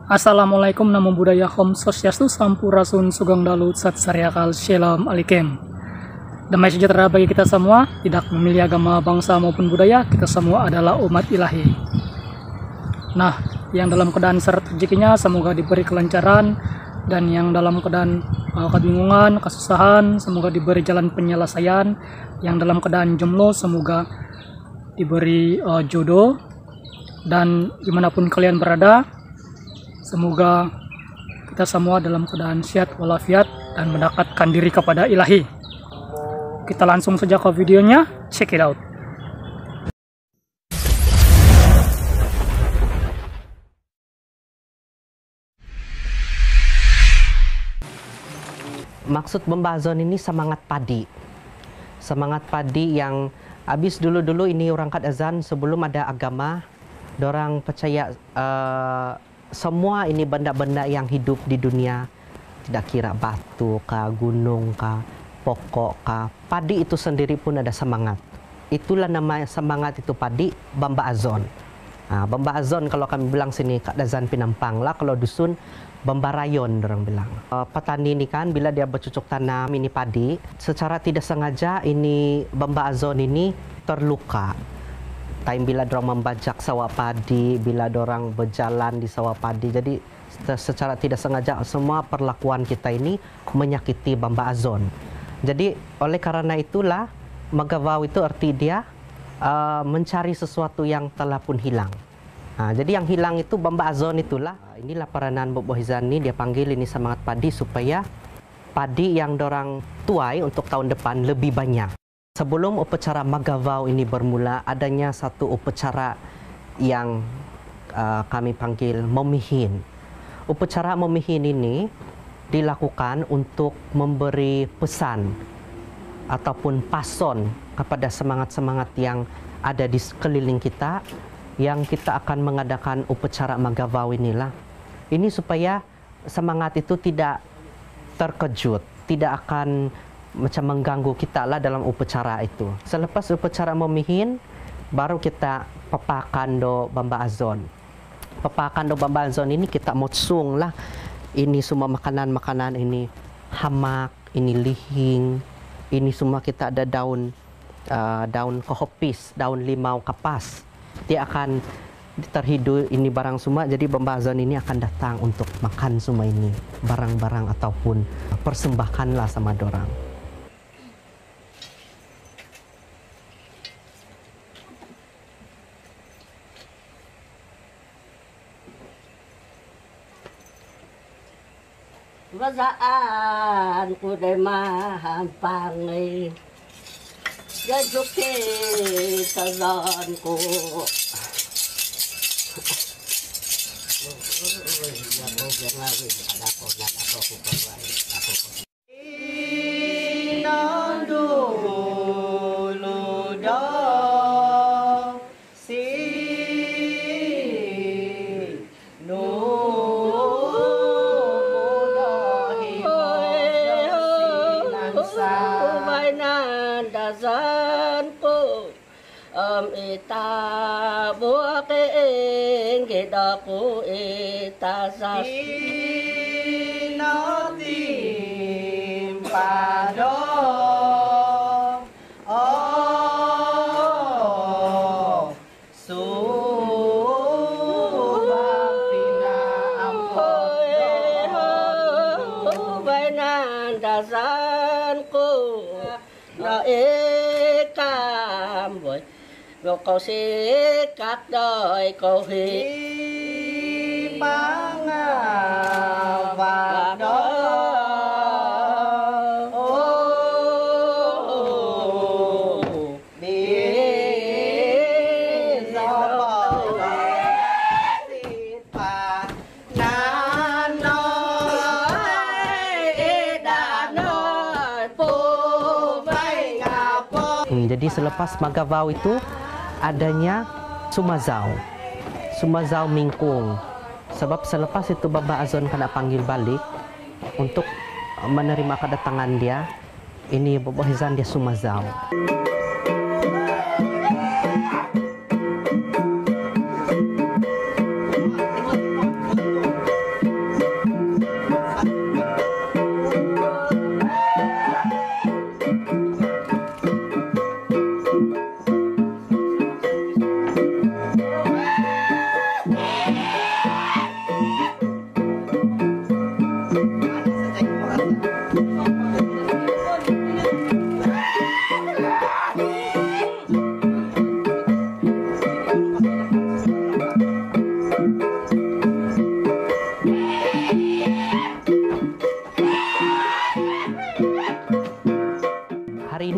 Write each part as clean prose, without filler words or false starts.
Assalamualaikum, namo buddhaya, Om Swastiastu, Sampurasun, Sugeng Dalu, Sat Saryakal, Shalom Alaikum. Damai sejahtera bagi kita semua, tidak memilih agama, bangsa maupun budaya, kita semua adalah umat ilahi. Nah, yang dalam keadaan seret rezekinya semoga diberi kelancaran, dan yang dalam keadaan kebingungan, kesusahan, semoga diberi jalan penyelesaian. Yang dalam keadaan jomblo semoga diberi jodoh, dan dimanapun kalian berada, semoga kita semua dalam keadaan sehat walafiat dan mendekatkan diri kepada ilahi. Kita langsung saja ke videonya, check it out. Maksud pembahasan ini semangat padi. Semangat padi yang habis dulu-dulu ini orang kat azan sebelum ada agama, dorang percaya semua ini benda-benda yang hidup di dunia, tidak kira batu kah, gunung kah, pokok kah, padi itu sendiri pun ada semangat. Itulah nama semangat itu padi, Bamba Azon. Nah, Bamba Azon kalau kami bilang sini kat Azan Pinampang lah, kalau dusun Bamba Rayon orang bilang. Petani ini kan bila dia bercocok tanam ini padi, secara tidak sengaja ini Bamba Azon ini terluka. Time bila dorang membajak sawah padi, bila dorang berjalan di sawah padi, jadi secara tidak sengaja semua perlakuan kita ini menyakiti Bamba Azon. Jadi oleh karena itulah Magavau itu arti dia mencari sesuatu yang telah pun hilang. Nah, jadi yang hilang itu Bamba Azon itulah. Inilah peranan Bobo Hizani, dia panggil ini semangat padi supaya padi yang dorang tuai untuk tahun depan lebih banyak. Sebelum upacara Magavau ini bermula, adanya satu upacara yang kami panggil memihin. Upacara memihin ini dilakukan untuk memberi pesan ataupun pason kepada semangat-semangat yang ada di sekeliling kita, yang kita akan mengadakan upacara Magavau inilah. Ini supaya semangat itu tidak terkejut, tidak akan macam mengganggu kita lah dalam upacara itu. Selepas upacara memihin, baru kita pepakan do Bamba Azon. Pepakan do Bamba Azon ini kita motsung lah. Ini semua makanan-makanan ini, hamak, ini lihing, ini semua kita ada daun kohopis, daun limau kapas. Dia akan terhidu ini barang semua, jadi Bamba Azon ini akan datang untuk makan semua ini barang-barang ataupun persembahkan lah sama dorang. Bazaan ko day mahampangay, gajuki tazan ko. Ita buakin kita po ita sa sinatim pado subang pinaampot bainan dasan ko na ikamboy. Kau sikat doi kau hi pangawat do di sopo sipa nano edano pu mai ngapo. Jadi selepas Magavau itu adanya Sumazau Mingkung. Sebab selepas itu Bamba Azon kena panggil balik untuk menerima kedatangan dia. Ini Bobo Hizan dia Sumazau.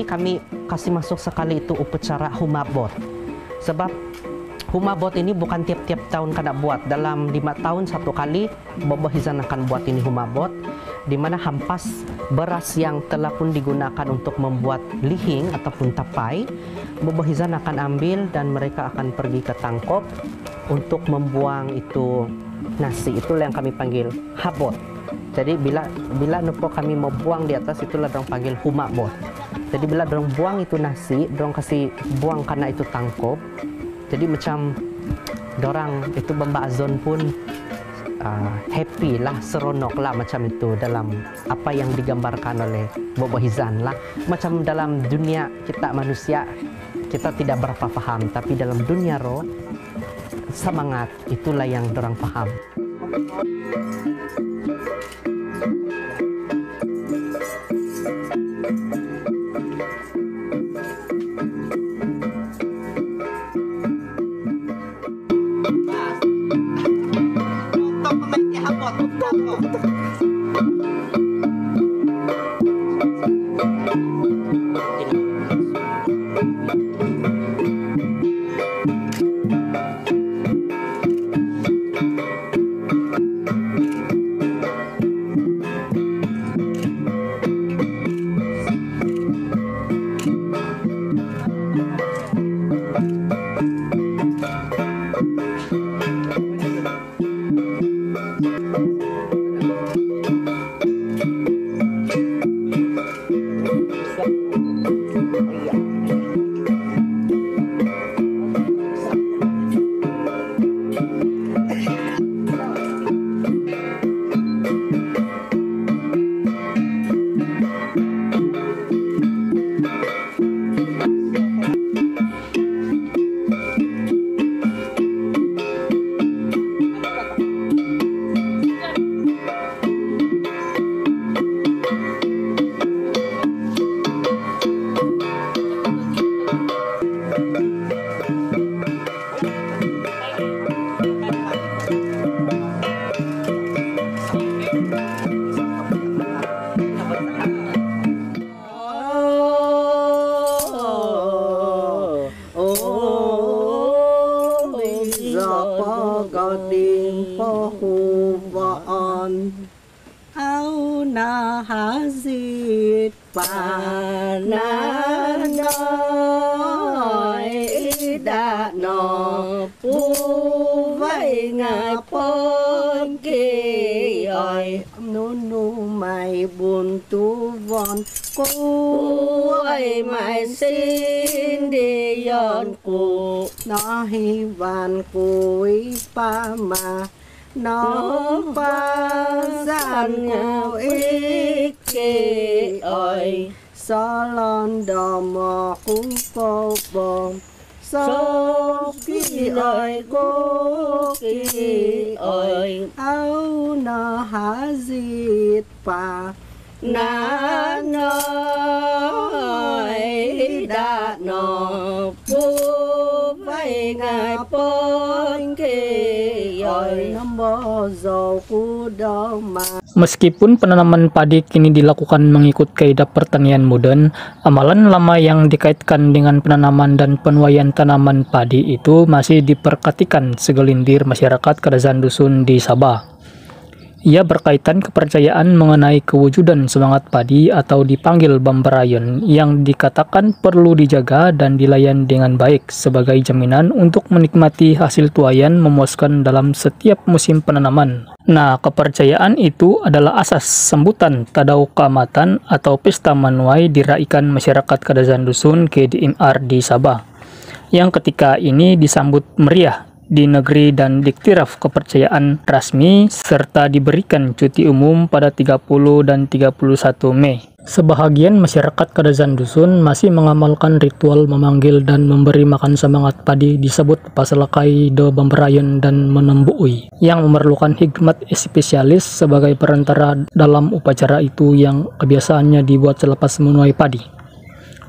ini kami kasih masuk sekali itu upacara humabot. Sebab humabot ini bukan tiap-tiap tahun kena buat. Dalam 5 tahun 1 kali Boboh Hizan akan buat ini humabot, di mana hampas beras yang telah pun digunakan untuk membuat lihing ataupun tapai, Boboh Hizan akan ambil dan mereka akan pergi ke tangkop untuk membuang itu nasi. Itulah yang kami panggil habot. Jadi bila nepo kami mau buang di atas, itulah dorong panggil humabot. Jadi bila dorong buang itu nasi, dorong kasih buang karena itu tangkop. Jadi macam dorang itu Bamba Azon pun happy lah, seronok lah macam itu dalam apa yang digambarkan oleh Boboh Hizan lah. Macam dalam dunia kita manusia, kita tidak berapa paham, tapi dalam dunia roh, semangat itulah yang dorang paham. Hazit pananoi đã nọ pu vay ngài pon kê ơi nu nu mày buồn tu von cô ơi mày xin đi yon cô nó hi van cuối pa mà nó ba gian ngào ít kê ơi so lon đò mò cũng cô bom so kỳ ơi cô kỳ ơi áo nó há dịt pa na nói đã nọ bu vay ngài pon kê ơi nombo zo ku do ma. Meskipun penanaman padi kini dilakukan mengikut kaidah pertanian modern, amalan lama yang dikaitkan dengan penanaman dan penuaian tanaman padi itu masih diperhatikan segelintir masyarakat Kadazan Dusun di Sabah. Ia berkaitan kepercayaan mengenai kewujudan semangat padi atau dipanggil Bambarayon yang dikatakan perlu dijaga dan dilayan dengan baik sebagai jaminan untuk menikmati hasil tuaian memuaskan dalam setiap musim penanaman. Nah, kepercayaan itu adalah asas sambutan Tadau Kamatan atau Pesta Manuai diraikan masyarakat Kadazan Dusun KDMR di Sabah, yang ketika ini disambut meriah di negeri dan diktiraf kepercayaan rasmi serta diberikan cuti umum pada 30 dan 31 Mei. Sebahagian masyarakat Kadazan Dusun masih mengamalkan ritual memanggil dan memberi makan semangat padi disebut Pasalakai do Bambarayon dan Menembuui yang memerlukan hikmat spesialis sebagai perantara dalam upacara itu yang kebiasaannya dibuat selepas menuai padi.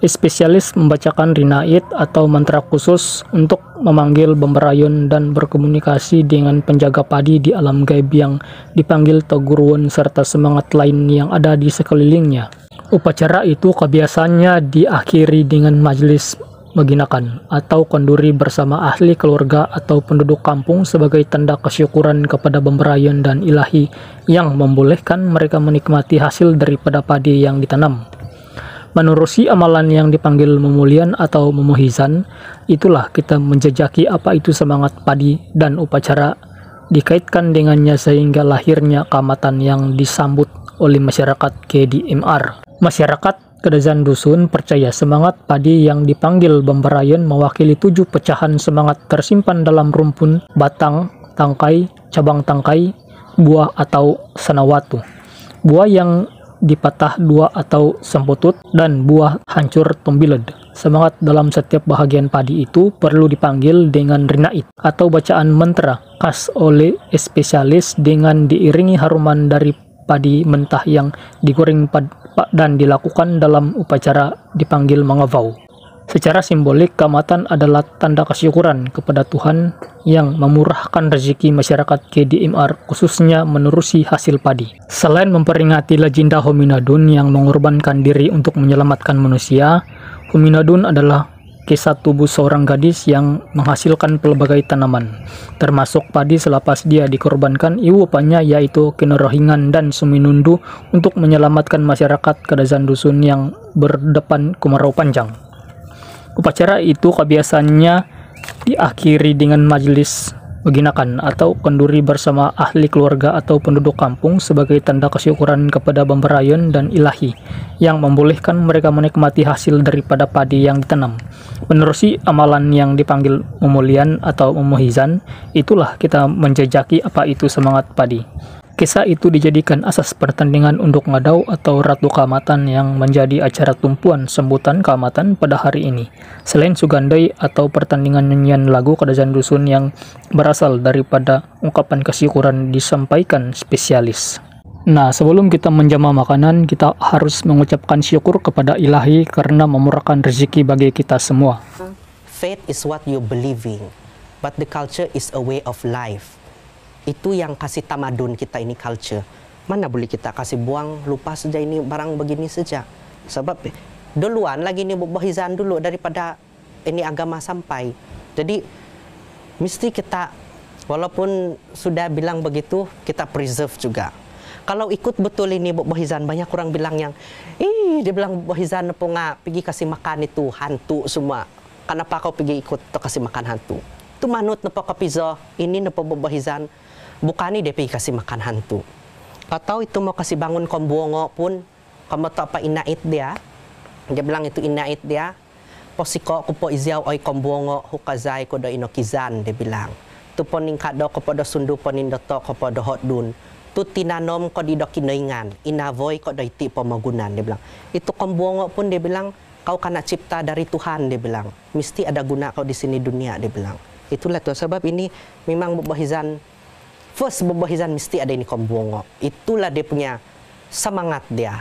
Spesialis membacakan rinait atau mantra khusus untuk memanggil Bambarayon dan berkomunikasi dengan penjaga padi di alam gaib yang dipanggil Togurwon serta semangat lain yang ada di sekelilingnya. Upacara itu kebiasaannya diakhiri dengan majelis meginakan atau kenduri bersama ahli keluarga atau penduduk kampung sebagai tanda kesyukuran kepada pemberayan dan ilahi yang membolehkan mereka menikmati hasil daripada padi yang ditanam. Menerusi amalan yang dipanggil memulian atau memuhizan, itulah kita menjejaki apa itu semangat padi dan upacara dikaitkan dengannya sehingga lahirnya kamatan yang disambut oleh masyarakat KDMR. Masyarakat Kedazan Dusun percaya semangat padi yang dipanggil pemberayan mewakili 7 pecahan semangat tersimpan dalam rumpun, batang, tangkai, cabang tangkai, buah atau sanawatu. Buah yang dipatah 2 atau semputut dan buah hancur tombiled. Semangat dalam setiap bahagian padi itu perlu dipanggil dengan rinait atau bacaan mantra khas oleh spesialis dengan diiringi haruman dari padi mentah yang digoreng dan dilakukan dalam upacara dipanggil mangavau. Secara simbolik, kamatan adalah tanda kesyukuran kepada Tuhan yang memurahkan rezeki masyarakat KDMR khususnya menerusi hasil padi. Selain memperingati legenda Hominodun yang mengorbankan diri untuk menyelamatkan manusia, Hominodun adalah kisah tubuh seorang gadis yang menghasilkan pelbagai tanaman, termasuk padi selepas dia dikorbankan ibu bapaknya yaitu Kinorohingan dan Suminundu untuk menyelamatkan masyarakat Kedazan Dusun yang berdepan kemarau panjang. Upacara itu kebiasaannya diakhiri dengan majelis meginakan atau kenduri bersama ahli keluarga atau penduduk kampung sebagai tanda kesyukuran kepada pemberayan dan ilahi yang membolehkan mereka menikmati hasil daripada padi yang ditanam. Menerusi amalan yang dipanggil memulian atau memuhizan, itulah kita menjejaki apa itu semangat padi. Kisah itu dijadikan asas pertandingan unduk ngadau atau Ratu Kamatan yang menjadi acara tumpuan sambutan Kamatan pada hari ini. Selain sugandai atau pertandingan nyanyian lagu Kedazan Dusun yang berasal daripada ungkapan kesyukuran disampaikan spesialis. Nah, sebelum kita menjamah makanan, kita harus mengucapkan syukur kepada ilahi karena memurahkan rezeki bagi kita semua. Faith is what you believing, but the culture is a way of life. Itu yang kasih tamadun kita ini culture. Mana boleh kita kasih buang lupa saja ini barang begini saja. Sebab duluan lagi ini bahizan dulu daripada ini agama sampai. Jadi mesti kita walaupun sudah bilang begitu kita preserve juga. Kalau ikut betul ini bahizan banyak orang bilang yang dia bilang bahizan apa nggak pergi kasih makan itu hantu semua. Kenapa kau pergi ikut atau kasih makan hantu? Itu manut napa kapizo ini napa bahizan. Bukan dia pergi kasih makan hantu. Atau itu mau kasih bangun kombongo pun, kamu tahu apa inait dia? Dia bilang itu inait dia. Posiko kupo iziaw oi kombongo hukazai kodo inokizan, dia bilang. Tu poning kado kepada sundu poning doto kepada hotdun. Tu tinanom kodido kinoingan, inavoy kodo iti pemagunan, dia bilang. Itu kombongo pun dia bilang, kau kena cipta dari Tuhan, dia bilang. Mesti ada guna kau di sini dunia, dia bilang. Itulah tuh sebab ini memang bahizan. First, bahizan mesti ada ini kombongo. Itulah dia punya semangat dia.